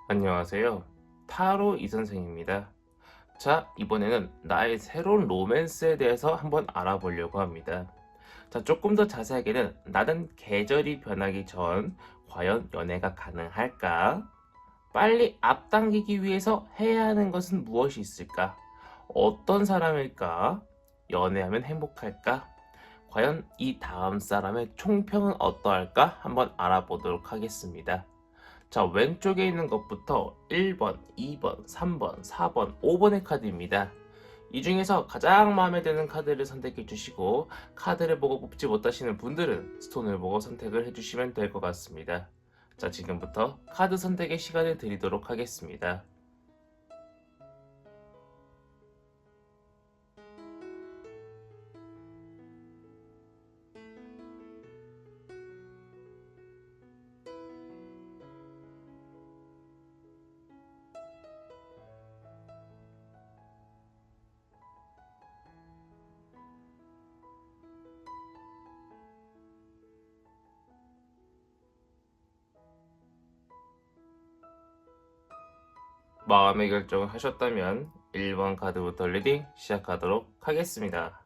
안녕하세요. 타로 이선생입니다. 자, 이번에는 나의 새로운 로맨스에 대해서 한번 알아보려고 합니다. 자, 조금 더 자세하게는 나는 계절이 변하기 전 과연 연애가 가능할까? 빨리 앞당기기 위해서 해야 하는 것은 무엇이 있을까? 어떤 사람일까? 연애하면 행복할까? 과연 이 다음 사람의 총평은 어떠할까? 한번 알아보도록 하겠습니다. 자, 왼쪽에 있는 것부터 1번, 2번, 3번, 4번, 5번의 카드입니다. 이 중에서 가장 마음에 드는 카드를 선택해 주시고, 카드를 보고 뽑지 못하시는 분들은 스톤을 보고 선택을 해주시면 될 것 같습니다. 자, 지금부터 카드 선택의 시간을 드리도록 하겠습니다. 마음의 결정을 하셨다면 1번 카드부터 리딩 시작하도록 하겠습니다.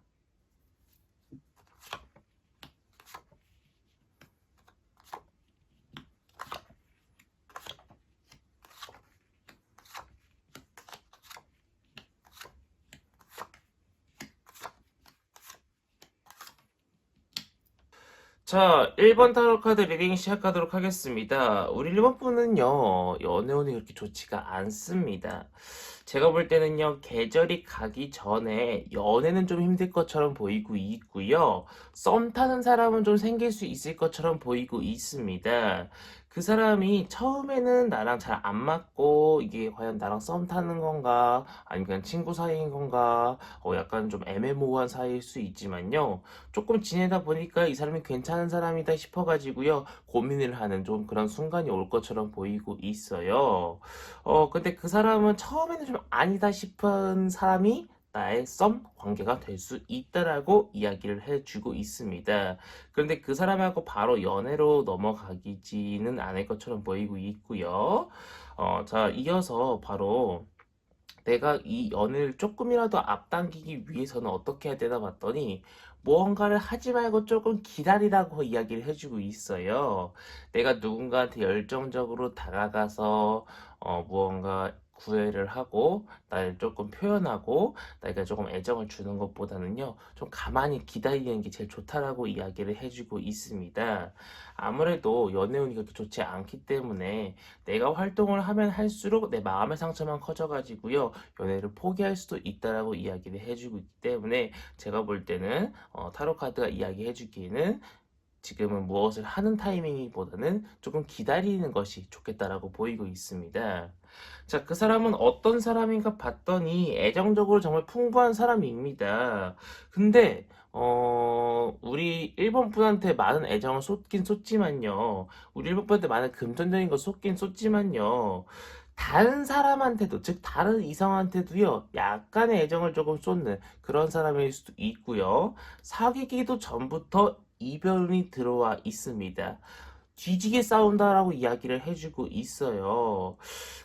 자, 1번 타로 카드 리딩 시작하도록 하겠습니다. 우리 1번 분은요, 연애운이 그렇게 좋지가 않습니다. 제가 볼 때는요, 계절이 가기 전에 연애는 좀 힘들 것처럼 보이고 있고요. 썸 타는 사람은 좀 생길 수 있을 것처럼 보이고 있습니다. 그 사람이 처음에는 나랑 잘 안 맞고, 이게 과연 나랑 썸 타는 건가, 아니면 그냥 친구 사이인 건가, 약간 좀 애매모호한 사이일 수 있지만요. 조금 지내다 보니까 이 사람이 괜찮은 사람이다 싶어가지고요. 고민을 하는 좀 그런 순간이 올 것처럼 보이고 있어요. 근데 그 사람은 처음에는 좀 아니다 싶은 사람이 나의 썸 관계가 될 수 있다라고 이야기를 해주고 있습니다. 그런데 그 사람하고 바로 연애로 넘어가기지는 않을 것처럼 보이고 있고요. 자, 이어서 바로 내가 이 연애를 조금이라도 앞당기기 위해서는 어떻게 해야 되나 봤더니 무언가를 하지 말고 조금 기다리라고 이야기를 해주고 있어요. 내가 누군가한테 열정적으로 다가가서 무언가 구애를 하고 나를 조금 표현하고 나에게 조금 애정을 주는 것보다는요, 좀 가만히 기다리는 게 제일 좋다라고 이야기를 해주고 있습니다. 아무래도 연애운이 그렇게 좋지 않기 때문에 내가 활동을 하면 할수록 내 마음의 상처만 커져가지고요, 연애를 포기할 수도 있다라고 이야기를 해주고 있기 때문에 제가 볼 때는 타로 카드가 이야기해주기에는 지금은 무엇을 하는 타이밍보다는 조금 기다리는 것이 좋겠다라고 보이고 있습니다. 자, 그 사람은 어떤 사람인가 봤더니 애정적으로 정말 풍부한 사람입니다. 근데 우리 일본 분한테 많은 애정을 쏟긴 쏟지만요. 우리 일본 분한테 많은 금전적인 거 쏟긴 쏟지만요. 다른 사람한테도, 즉 다른 이성한테도요, 약간의 애정을 조금 쏟는 그런 사람일 수도 있고요. 사귀기도 전부터 이별운이 들어와 있습니다. 뒤지게 싸운다라고 이야기를 해주고 있어요.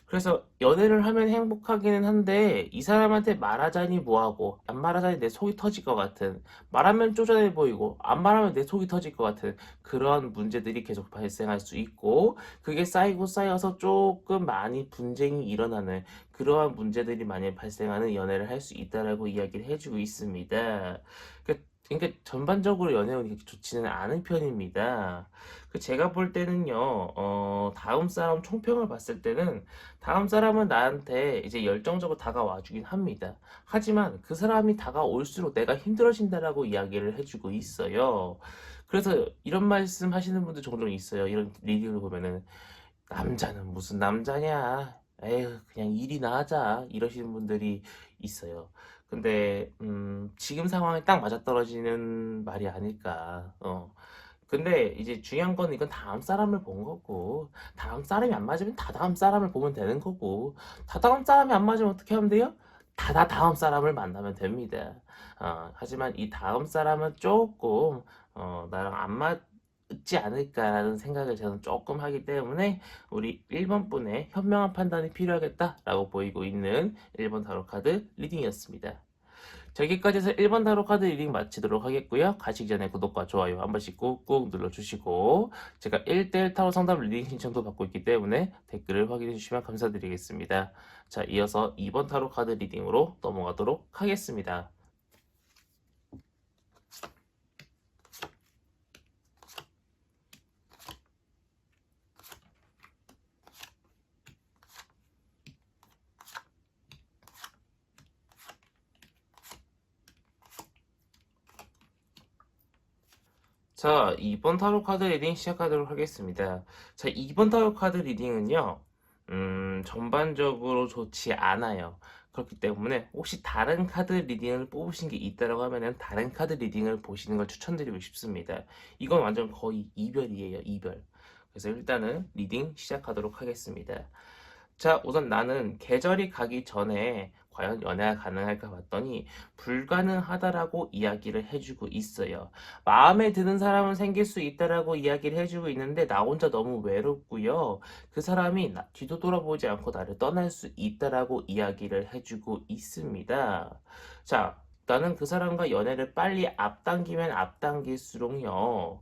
그래서 연애를 하면 행복하기는 한데 이 사람한테 말하자니 뭐하고 안 말하자니 내 속이 터질 것 같은, 말하면 쪼잔해 보이고 안 말하면 내 속이 터질 것 같은 그런 문제들이 계속 발생할 수 있고, 그게 쌓이고 쌓여서 조금 많이 분쟁이 일어나는 그러한 문제들이 많이 발생하는 연애를 할 수 있다라고 이야기를 해주고 있습니다. 그러니까 전반적으로 연애운이 그렇게 좋지는 않은 편입니다. 제가 볼 때는요, 다음 사람 총평을 봤을 때는 다음 사람은 나한테 이제 열정적으로 다가와 주긴 합니다. 하지만 그 사람이 다가올수록 내가 힘들어진다라고 이야기를 해주고 있어요. 그래서 이런 말씀 하시는 분들 종종 있어요. 이런 리뷰를 보면은 남자는 무슨 남자냐? 에휴, 그냥 일이나 하자. 이러시는 분들이 있어요. 근데, 지금 상황에 딱 맞아떨어지는 말이 아닐까. 근데 이제 중요한 건 이건 다음 사람을 본 거고, 다음 사람이 안 맞으면 다다음 사람을 보면 되는 거고, 다다음 사람이 안 맞으면 어떻게 하면 돼요? 다음 사람을 만나면 됩니다. 하지만 이 다음 사람은 조금, 나랑 안 맞, 있지 않을까라는 생각을 저는 조금 하기 때문에 우리 1번 분의 현명한 판단이 필요하겠다라고 보이고 있는 1번 타로 카드 리딩이었습니다. 자, 여기까지 해서 1번 타로 카드 리딩 마치도록 하겠고요. 가시기 전에 구독과 좋아요 한 번씩 꾹꾹 눌러주시고, 제가 1대1 타로 상담 리딩 신청도 받고 있기 때문에 댓글을 확인해 주시면 감사드리겠습니다. 자, 이어서 2번 타로 카드 리딩으로 넘어가도록 하겠습니다. 자, 2번 타로 카드 리딩 시작하도록 하겠습니다. 자, 2번 타로 카드 리딩은요, 전반적으로 좋지 않아요. 그렇기 때문에 혹시 다른 카드 리딩을 뽑으신 게 있다라고 하면은 다른 카드 리딩을 보시는 걸 추천드리고 싶습니다. 이건 완전 거의 이별이에요, 이별. 그래서 일단은 리딩 시작하도록 하겠습니다. 자, 우선 나는 계절이 가기 전에 과연 연애가 가능할까 봤더니 불가능하다라고 이야기를 해주고 있어요. 마음에 드는 사람은 생길 수 있다라고 이야기를 해주고 있는데 나 혼자 너무 외롭고요. 그 사람이 뒤도 돌아보지 않고 나를 떠날 수 있다라고 이야기를 해주고 있습니다. 자, 나는 그 사람과 연애를 빨리 앞당기면 앞당길수록요,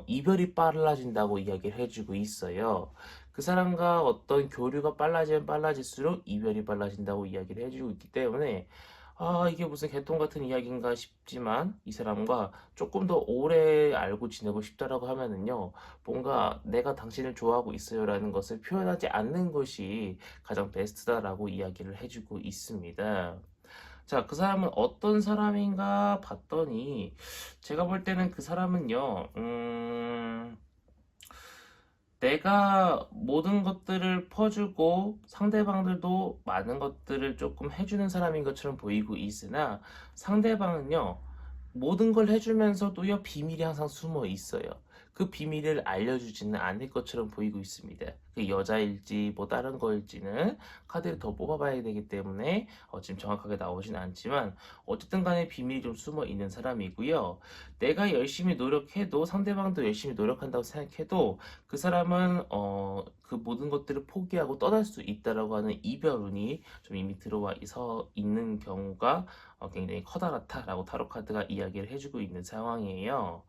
이별이 빨라진다고 이야기를 해주고 있어요. 그 사람과 어떤 교류가 빨라지면 빨라질수록 이별이 빨라진다고 이야기를 해주고 있기 때문에 이게 무슨 개똥 같은 이야기인가 싶지만 이 사람과 조금 더 오래 알고 지내고 싶다라고 하면은요, 뭔가 내가 당신을 좋아하고 있어요라는 것을 표현하지 않는 것이 가장 베스트다라고 이야기를 해주고 있습니다. 자, 그 사람은 어떤 사람인가 봤더니 제가 볼 때는 그 사람은요, 내가 모든 것들을 퍼주고 상대방들도 많은 것들을 조금 해주는 사람인 것처럼 보이고 있으나 상대방은요, 모든 걸 해주면서도요, 비밀이 항상 숨어 있어요. 그 비밀을 알려주지는 않을 것처럼 보이고 있습니다. 그 여자일지 뭐 다른 거일지는 카드를 더 뽑아봐야 되기 때문에 지금 정확하게 나오진 않지만 어쨌든 간에 비밀이 좀 숨어 있는 사람이고요. 내가 열심히 노력해도 상대방도 열심히 노력한다고 생각해도 그 사람은 그 모든 것들을 포기하고 떠날 수 있다라고 하는 이별운이 좀 이미 들어와 있는 경우가 굉장히 커다랗다라고 타로 카드가 이야기를 해주고 있는 상황이에요.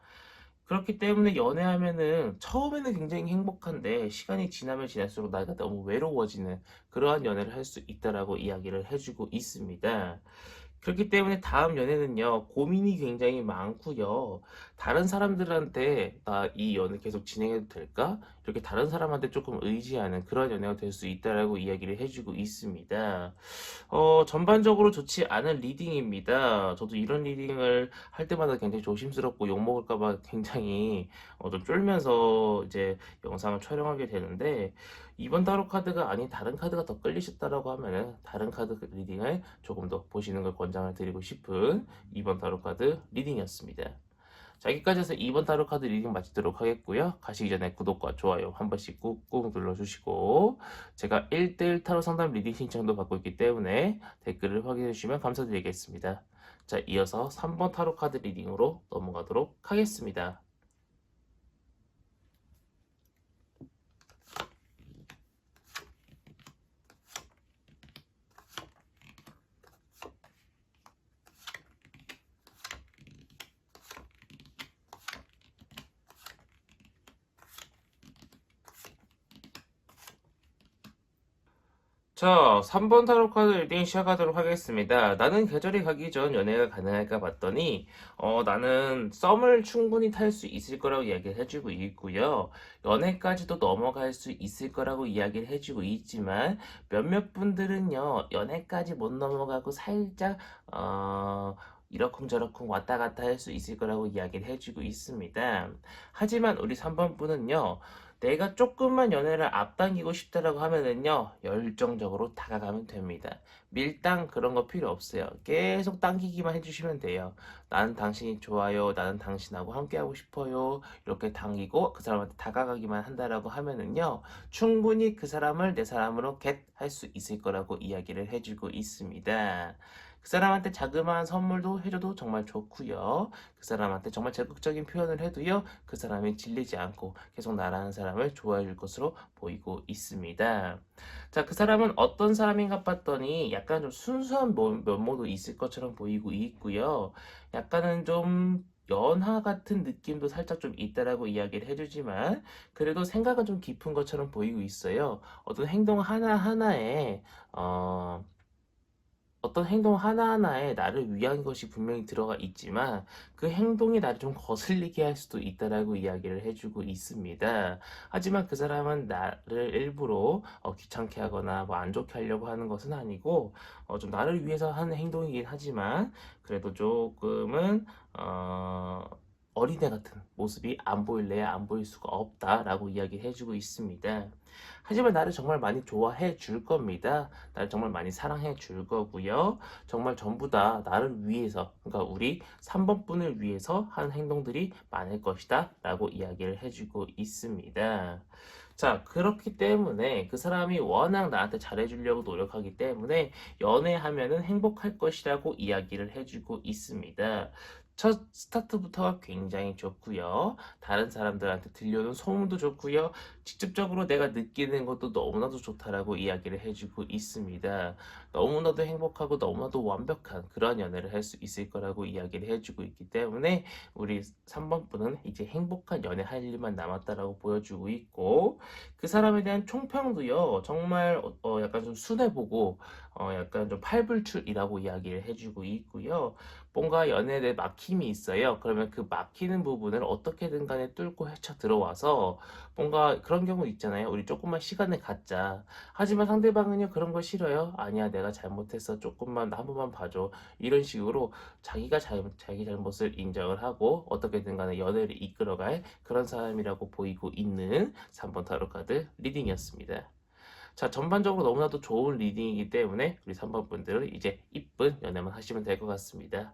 그렇기 때문에 연애하면은 처음에는 굉장히 행복한데 시간이 지나면 지날수록 나가 너무 외로워지는 그러한 연애를 할 수 있다라고 이야기를 해주고 있습니다. 그렇기 때문에 다음 연애는요, 고민이 굉장히 많고요. 다른 사람들한테 나 이 연애 계속 진행해도 될까? 이렇게 다른 사람한테 조금 의지하는 그런 연애가 될 수 있다라고 이야기를 해주고 있습니다. 전반적으로 좋지 않은 리딩입니다. 저도 이런 리딩을 할 때마다 굉장히 조심스럽고 욕먹을까봐 굉장히 좀 쫄면서 이제 영상을 촬영하게 되는데, 이번 타로 카드가 아닌 다른 카드가 더 끌리셨다라고 하면은 다른 카드 리딩을 조금 더 보시는 걸 권장을 드리고 싶은 이번 타로 카드 리딩이었습니다. 자, 여기까지 해서 2번 타로 카드 리딩 마치도록 하겠고요. 가시기 전에 구독과 좋아요 한 번씩 꾹꾹 눌러주시고, 제가 1대1 타로 상담 리딩 신청도 받고 있기 때문에 댓글을 확인해 주시면 감사드리겠습니다. 자, 이어서 3번 타로 카드 리딩으로 넘어가도록 하겠습니다. 자, 3번 타로 카드 리딩 시작하도록 하겠습니다. 나는 계절이 가기 전 연애가 가능할까 봤더니, 나는 썸을 충분히 탈 수 있을 거라고 이야기를 해주고 있고요. 연애까지도 넘어갈 수 있을 거라고 이야기를 해주고 있지만, 몇몇 분들은요, 연애까지 못 넘어가고 살짝, 이러쿵저러쿵 왔다 갔다 할 수 있을 거라고 이야기를 해주고 있습니다. 하지만 우리 3번 분은요, 내가 조금만 연애를 앞당기고 싶다라고 하면은요, 열정적으로 다가가면 됩니다. 밀당 그런 거 필요 없어요. 계속 당기기만 해주시면 돼요. 나는 당신이 좋아요. 나는 당신하고 함께하고 싶어요. 이렇게 당기고 그 사람한테 다가가기만 한다라고 하면은요, 충분히 그 사람을 내 사람으로 겟 할 수 있을 거라고 이야기를 해주고 있습니다. 그 사람한테 자그마한 선물도 해줘도 정말 좋고요. 그 사람한테 정말 적극적인 표현을 해도요. 그 사람이 질리지 않고 계속 나라는 사람을 좋아해 줄 것으로 보이고 있습니다. 자, 그 사람은 어떤 사람인가 봤더니 약간 좀 순수한 면모도 있을 것처럼 보이고 있고요. 약간은 좀 연하 같은 느낌도 살짝 좀 있다라고 이야기를 해주지만 그래도 생각은 좀 깊은 것처럼 보이고 있어요. 어, 어떤 행동 하나하나에 나를 위한 것이 분명히 들어가 있지만 그 행동이 나를 좀 거슬리게 할 수도 있다라고 이야기를 해주고 있습니다. 하지만 그 사람은 나를 일부러 귀찮게 하거나 뭐 안 좋게 하려고 하는 것은 아니고 좀 나를 위해서 하는 행동이긴 하지만 그래도 조금은 어린애 같은 모습이 안 보일래야 안 보일 수가 없다라고 이야기를 해주고 있습니다. 하지만 나를 정말 많이 좋아해 줄 겁니다. 나를 정말 많이 사랑해 줄 거고요. 정말 전부 다 나를 위해서, 그러니까 우리 3번 분을 위해서 하는 행동들이 많을 것이다. 라고 이야기를 해주고 있습니다. 자, 그렇기 때문에 그 사람이 워낙 나한테 잘해주려고 노력하기 때문에 연애하면은 행복할 것이라고 이야기를 해주고 있습니다. 첫 스타트부터가 굉장히 좋고요. 다른 사람들한테 들려오는 소문도 좋고요. 직접적으로 내가 느끼는 것도 너무나도 좋다라고 이야기를 해주고 있습니다. 너무나도 행복하고 너무나도 완벽한 그런 연애를 할 수 있을 거라고 이야기를 해주고 있기 때문에 우리 3번 분은 이제 행복한 연애 할 일만 남았다라고 보여주고 있고 그 사람에 대한 총평도요 정말 약간 좀 순해보고 약간 좀 팔불출이라고 이야기를 해주고 있고요. 뭔가 연애에 대해 막힘이 있어요. 그러면 그 막히는 부분을 어떻게든 간에 뚫고 헤쳐 들어와서 뭔가 그런 경우 있잖아요. 우리 조금만 시간을 갖자. 하지만 상대방은요, 그런 거 싫어요. 아니야, 내가 잘못했어. 조금만, 나 한 번만 봐줘. 이런 식으로 자기 잘못을 인정을 하고 어떻게든 간에 연애를 이끌어갈 그런 사람이라고 보이고 있는 3번 타로 카드 리딩이었습니다. 자, 전반적으로 너무나도 좋은 리딩이기 때문에 우리 3번 분들은 이제 이쁜 연애만 하시면 될 것 같습니다.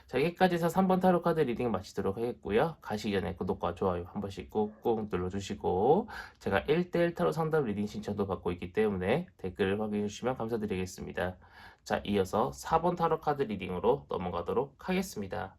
자, 여기까지 해서 3번 타로 카드 리딩 마치도록 하겠고요. 가시기 전에 구독과 좋아요 한 번씩 꾹꾹 눌러주시고 제가 1대1 타로 상담 리딩 신청도 받고 있기 때문에 댓글을 확인해 주시면 감사드리겠습니다. 자, 이어서 4번 타로 카드 리딩으로 넘어가도록 하겠습니다.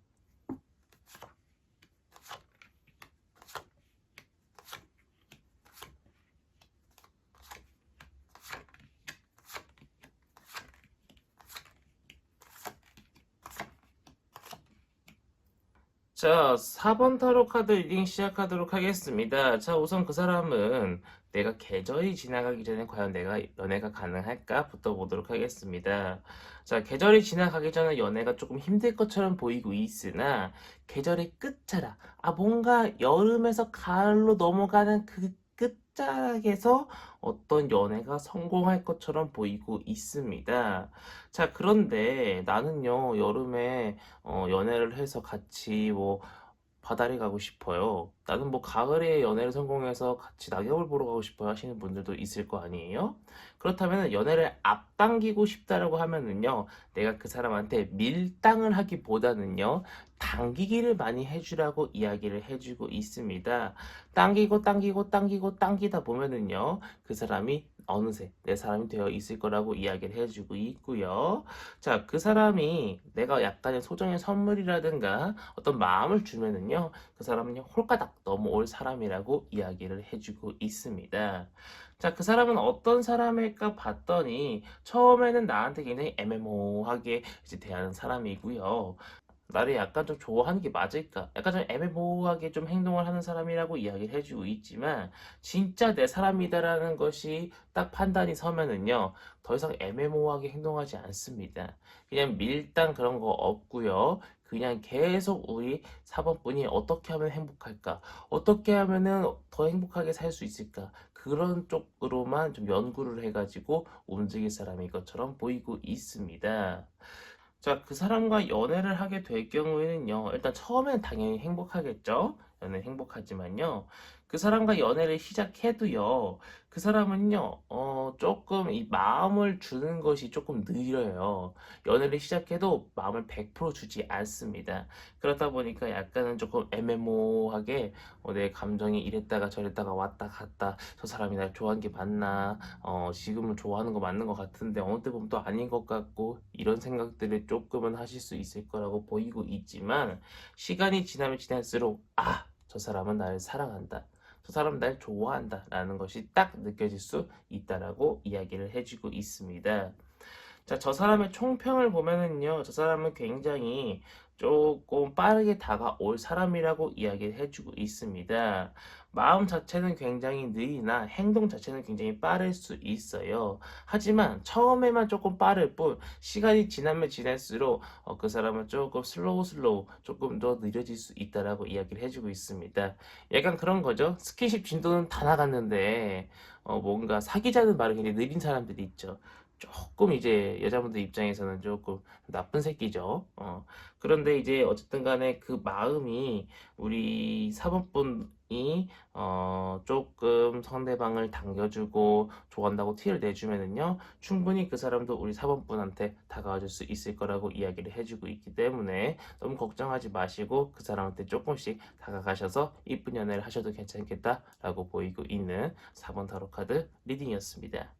자, 4번 타로 카드 리딩 시작하도록 하겠습니다. 자, 우선 그 사람은 내가 계절이 지나가기 전에 과연 내가 연애가 가능할까?부터 보도록 하겠습니다. 자, 계절이 지나가기 전에 연애가 조금 힘들 것처럼 보이고 있으나 계절의 끝자락, 뭔가 여름에서 가을로 넘어가는 그 끝자락에서 어떤 연애가 성공할 것처럼 보이고 있습니다. 자, 그런데 나는요, 여름에 연애를 해서 같이 뭐 바다를 가고 싶어요. 나는 뭐 가을에 연애를 성공해서 같이 낙엽을 보러 가고 싶어요 하시는 분들도 있을 거 아니에요? 그렇다면 연애를 앞당기고 싶다라고 하면은요, 내가 그 사람한테 밀당을 하기보다는요, 당기기를 많이 해주라고 이야기를 해주고 있습니다. 당기고 당기다 보면은요, 그 사람이 어느새 내 사람이 되어 있을 거라고 이야기를 해주고 있고요. 자, 그 사람이 내가 약간의 소정의 선물이라든가 어떤 마음을 주면은요, 그 사람은요, 홀가닥 넘어올 사람이라고 이야기를 해주고 있습니다. 자, 그 사람은 어떤 사람일까 봤더니 처음에는 나한테 굉장히 애매모호하게 이제 대하는 사람이고요. 나를 약간 좀 좋아하는 게 맞을까? 약간 좀 애매모호하게 좀 행동을 하는 사람이라고 이야기를 해주고 있지만 진짜 내 사람이다라는 것이 딱 판단이 서면은요 더 이상 애매모호하게 행동하지 않습니다. 그냥 밀당 그런 거 없고요. 그냥 계속 우리 4번분이 어떻게 하면 행복할까? 어떻게 하면은 더 행복하게 살 수 있을까? 그런 쪽으로만 좀 연구를 해가지고 움직일 사람인 것처럼 보이고 있습니다. 자, 그 사람과 연애를 하게 될 경우에는요, 일단 처음엔 당연히 행복하겠죠? 연애 행복하지만요, 그 사람과 연애를 시작해도요, 그 사람은요, 조금 이 마음을 주는 것이 조금 느려요. 연애를 시작해도 마음을 100% 주지 않습니다. 그렇다 보니까 약간은 조금 애매모호하게 내 감정이 이랬다가 저랬다가 왔다 갔다, 저 사람이 날 좋아하는 게 맞나, 지금은 좋아하는 거 맞는 것 같은데 어느 때 보면 또 아닌 것 같고, 이런 생각들을 조금은 하실 수 있을 거라고 보이고 있지만, 시간이 지나면 지날수록 저 사람은 나를 사랑한다, 저 사람은 날 좋아한다 라는 것이 딱 느껴질 수 있다라고 이야기를 해주고 있습니다. 자, 저 사람의 총평을 보면은요, 저 사람은 굉장히 조금 빠르게 다가올 사람이라고 이야기를 해주고 있습니다. 마음 자체는 굉장히 느리나 행동 자체는 굉장히 빠를 수 있어요. 하지만 처음에만 조금 빠를 뿐, 시간이 지나면 지날수록 그 사람은 조금 슬로우 조금 더 느려질 수 있다라고 이야기를 해주고 있습니다. 약간 그런 거죠. 스킨십 진도는 다 나갔는데 뭔가 사귀자는 말이 굉장히 느린 사람들이 있죠. 조금 이제 여자분들 입장에서는 조금 나쁜 새끼죠. 그런데 이제 어쨌든 간에 그 마음이 우리 사모분이 조금 상대방을 당겨주고 좋아한다고 티를 내주면은요, 충분히 그 사람도 우리 사모분한테 다가와 줄 수 있을 거라고 이야기를 해주고 있기 때문에 너무 걱정하지 마시고 그 사람한테 조금씩 다가가셔서 이쁜 연애를 하셔도 괜찮겠다라고 보이고 있는 4번 타로 카드 리딩이었습니다.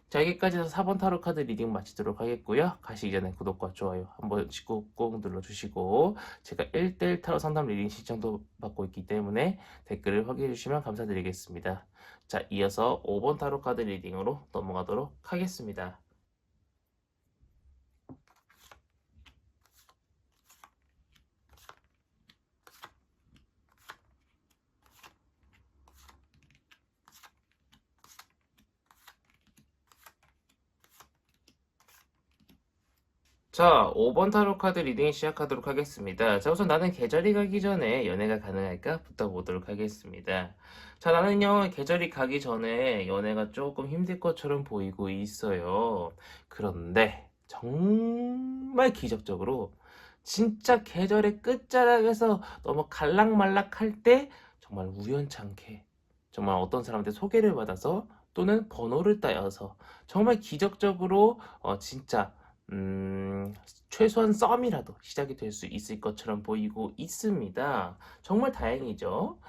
자, 여기까지 해서 4번 타로 카드 리딩 마치도록 하겠고요. 가시기 전에 구독과 좋아요 한 번씩 꼭 눌러주시고, 제가 1대1 타로 상담 리딩 신청도 받고 있기 때문에 댓글을 확인해 주시면 감사드리겠습니다. 자, 이어서 5번 타로 카드 리딩으로 넘어가도록 하겠습니다. 자, 5번 타로 카드 리딩 시작하도록 하겠습니다. 자, 우선 나는 계절이 가기 전에 연애가 가능할까? 부터 보도록 하겠습니다. 자, 나는요, 계절이 가기 전에 연애가 조금 힘들 것처럼 보이고 있어요. 그런데, 정말 기적적으로, 진짜 계절의 끝자락에서 너무 갈락말락할 때, 정말 우연찮게, 정말 어떤 사람한테 소개를 받아서, 또는 번호를 따여서, 정말 기적적으로, 진짜, 음, 최소한 썸이라도 시작이 될 수 있을 것처럼 보이고 있습니다. 정말 다행이죠.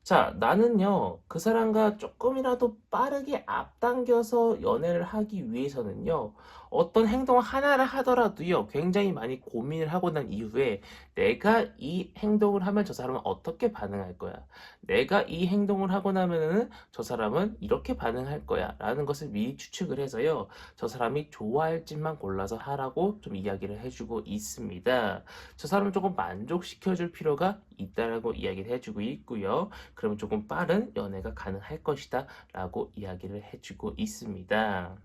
자, 나는요, 그 사람과 조금이라도 빠르게 앞당겨서 연애를 하기 위해서는요, 어떤 행동 하나를 하더라도요, 굉장히 많이 고민을 하고 난 이후에 내가 이 행동을 하면 저 사람은 어떻게 반응할 거야? 내가 이 행동을 하고 나면은 저 사람은 이렇게 반응할 거야. 라는 것을 미리 추측을 해서요, 저 사람이 좋아할 짓만 골라서 하라고 좀 이야기를 해주고 있습니다. 저 사람을 조금 만족시켜줄 필요가 있다라고 이야기를 해주고 있고요. 그러면 조금 빠른 연애가 가능할 것이다 라고 이야기를 해주고 있습니다.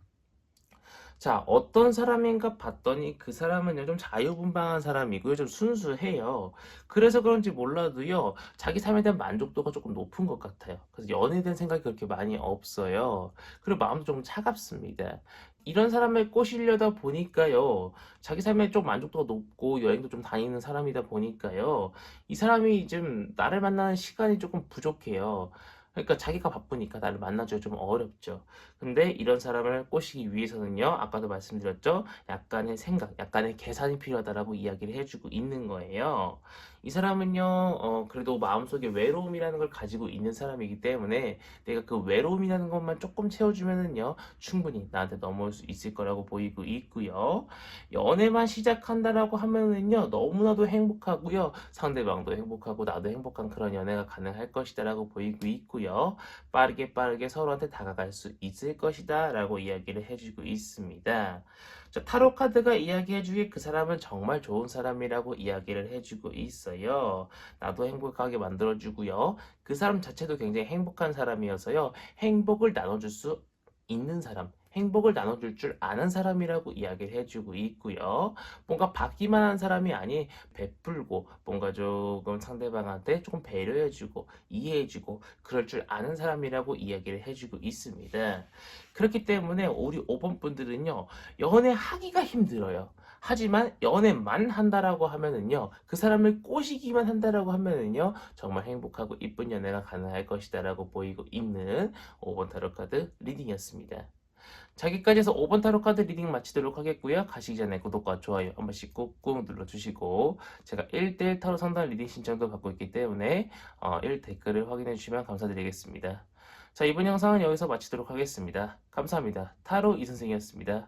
자, 어떤 사람인가 봤더니 그 사람은요, 좀 자유분방한 사람이고요, 좀 순수해요. 그래서 그런지 몰라도요, 자기 삶에 대한 만족도가 조금 높은 것 같아요. 그래서 연애에 대한 생각이 그렇게 많이 없어요. 그리고 마음도 좀 차갑습니다. 이런 사람을 꼬시려다 보니까요, 자기 삶에 좀 만족도가 높고 여행도 좀 다니는 사람이다 보니까요, 이 사람이 좀 나를 만나는 시간이 조금 부족해요. 그러니까 자기가 바쁘니까 나를 만나기가 좀 어렵죠. 근데 이런 사람을 꼬시기 위해서는요, 아까도 말씀드렸죠, 약간의 생각, 약간의 계산이 필요하다라고 이야기를 해주고 있는 거예요. 이 사람은요, 그래도 마음속에 외로움이라는 걸 가지고 있는 사람이기 때문에 내가 그 외로움이라는 것만 조금 채워주면은요, 충분히 나한테 넘어올 수 있을 거라고 보이고 있고요. 연애만 시작한다라고 하면은요, 너무나도 행복하고요, 상대방도 행복하고 나도 행복한 그런 연애가 가능할 것이다라고 보이고 있고요. 빠르게 서로한테 다가갈 수 있을 것이다 라고 이야기를 해주고 있습니다. 자, 타로 카드가 이야기해주길 그 사람은 정말 좋은 사람이라고 이야기를 해주고 있어요. 나도 행복하게 만들어주고요. 그 사람 자체도 굉장히 행복한 사람이어서요, 행복을 나눠줄 수 있는 사람, 행복을 나눠줄 줄 아는 사람이라고 이야기를 해주고 있고요. 뭔가 받기만 한 사람이 아닌 베풀고 뭔가 조금 상대방한테 조금 배려해주고 이해해주고 그럴 줄 아는 사람이라고 이야기를 해주고 있습니다. 그렇기 때문에 우리 5번 분들은요, 연애하기가 힘들어요. 하지만 연애만 한다라고 하면은요, 그 사람을 꼬시기만 한다라고 하면은요, 정말 행복하고 이쁜 연애가 가능할 것이다라고 보이고 있는 5번 타로 카드 리딩이었습니다. 자, 여기까지 해서 5번 타로 카드 리딩 마치도록 하겠고요. 가시기 전에 구독과 좋아요 한 번씩 꾹꾹 눌러주시고, 제가 1대1 타로 상담 리딩 신청도 받고 있기 때문에 1 댓글을 확인해 주시면 감사드리겠습니다. 자, 이번 영상은 여기서 마치도록 하겠습니다. 감사합니다. 타로 이선생이었습니다.